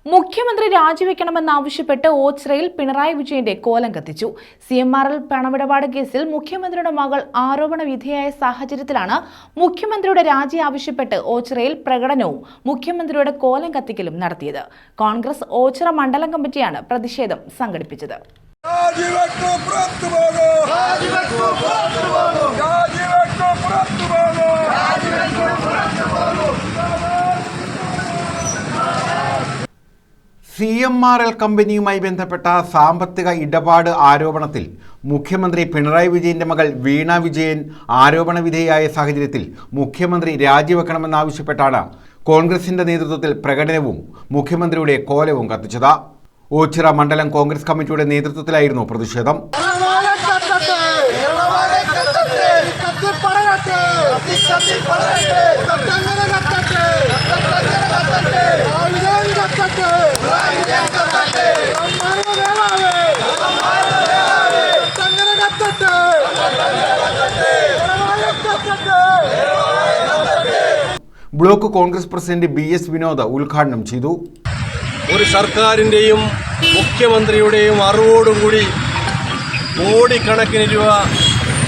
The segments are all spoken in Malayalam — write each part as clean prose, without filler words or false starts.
മുഖ്യമന്ത്രി രാജിവെക്കണമെന്നാവശ്യപ്പെട്ട് ഓച്ചിറയിൽ പിണറായി വിജയന്റെ കോലം കത്തിച്ചു. CMRL പണമിടപാട് കേസിൽ മുഖ്യമന്ത്രിയുടെ മകൾ ആരോപണ വിധേയായ സാഹചര്യത്തിലാണ് മുഖ്യമന്ത്രിയുടെ രാജി ആവശ്യപ്പെട്ട് ഓച്ചിറയിൽ പ്രകടനവും മുഖ്യമന്ത്രിയുടെ കോലം കത്തിക്കലും നടത്തിയത്. കോൺഗ്രസ് ഓച്ചിറ മണ്ഡലം കമ്മിറ്റിയാണ് പ്രതിഷേധം സംഘടിപ്പിച്ചത്. CMRL കമ്പനിയുമായി ബന്ധപ്പെട്ട സാമ്പത്തിക ഇടപാട് ആരോപണത്തിൽ മുഖ്യമന്ത്രി പിണറായി വിജയന്റെ മകൾ വീണ വിജയൻ ആരോപണ വിധേയായ സാഹചര്യത്തിൽ മുഖ്യമന്ത്രി രാജിവെക്കണമെന്നാവശ്യപ്പെട്ടാണ് കോൺഗ്രസിന്റെ നേതൃത്വത്തിൽ പ്രകടനവും മുഖ്യമന്ത്രിയുടെ കോലവും കത്തിച്ചത്. ഓച്ചിറ മണ്ഡലം കോൺഗ്രസ് കമ്മിറ്റിയുടെ നേതൃത്വത്തിലായിരുന്നു പ്രതിഷേധം. Block Congress president BS Vinod ഉദ്ഘാടനം ചെയ്തു. ഒരു സർക്കാരിൻ്റെയും മുഖ്യമന്ത്രിയുടെയും അറിവോടുകൂടി കോടിക്കണക്കിന് രൂപ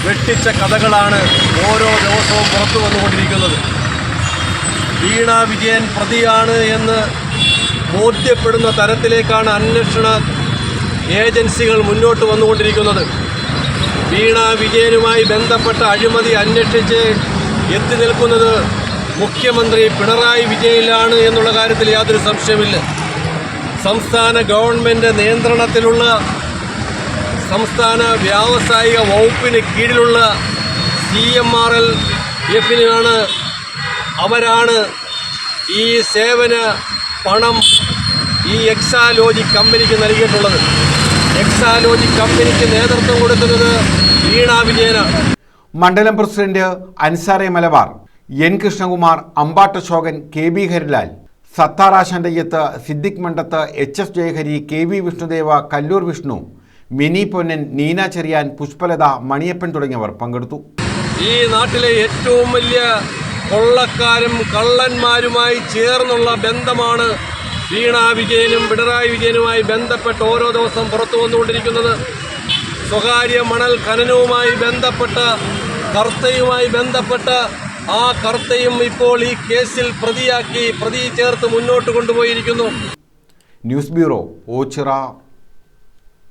വെട്ടിച്ച കഥകളാണ് ഓരോ ദിവസവും പുറത്തു വന്നുകൊണ്ടിരിക്കുന്നത്. വീണ വിജയൻ പ്രതിയാണ് എന്ന് ബോധ്യപ്പെടുന്ന തരത്തിലേക്കാണ് അന്വേഷണ ഏജൻസികൾ മുന്നോട്ട് വന്നുകൊണ്ടിരിക്കുന്നത്. വീണ വിജയനുമായി ബന്ധപ്പെട്ട അഴിമതി അന്വേഷിച്ച് എത്തി നിൽക്കുന്നത് മുഖ്യമന്ത്രി പിണറായി വിജയനിലാണ് എന്നുള്ള കാര്യത്തിൽ യാതൊരു സംശയമില്ല. സംസ്ഥാന ഗവൺമെൻറ് നിയന്ത്രണത്തിലുള്ള സംസ്ഥാന വ്യാവസായിക വകുപ്പിന് കീഴിലുള്ള CMRL എഫിനാണ് അവരാണ് ഈ സേവന പണം ഈ എക്സാലോജി കമ്പനിക്ക് നൽകിയിട്ടുള്ളത്. എക്സാലോജി കമ്പനിക്ക് നേതൃത്വം കൊടുക്കുന്നത് വീണ വിജയനാണ്. മണ്ഡലം പ്രസിഡന്റ് അൻസാറെ മലബാർ, N കൃഷ്ണകുമാർ, അമ്പാട്ട് അശോകൻ, KB ഹരിലാൽ, സത്താർ ആശാൻ്റയ്യത്ത്, സിദ്ദിഖ് മണ്ടത്ത്, HS ജയഹരി, KB വിഷ്ണുദേവ, കല്ലൂർ വിഷ്ണു, മിനി പൊന്നൻ, നീന ചെറിയാൻ, പുഷ്പലത, മണിയപ്പൻ തുടങ്ങിയവർ പങ്കെടുത്തു. ഈ നാട്ടിലെ ഏറ്റവും വലിയ കൊള്ളക്കാരും കള്ളന്മാരുമായി ചേർന്നുള്ള ബന്ധമാണ് വീണ വിജയനും പിണറായി വിജയനുമായി ബന്ധപ്പെട്ട് ഓരോ ദിവസം പുറത്തു വന്നുകൊണ്ടിരിക്കുന്നത്. സ്വകാര്യ മണൽ ഖനനവുമായി ബന്ധപ്പെട്ട കർത്തയുമായി ബന്ധപ്പെട്ട ആ കർത്തയും ഇപ്പോൾ ഈ കേസിൽ പ്രതി ചേർത്ത് മുന്നോട്ട് കൊണ്ടുപോയിരിക്കുന്നു. News bureau, Ochira.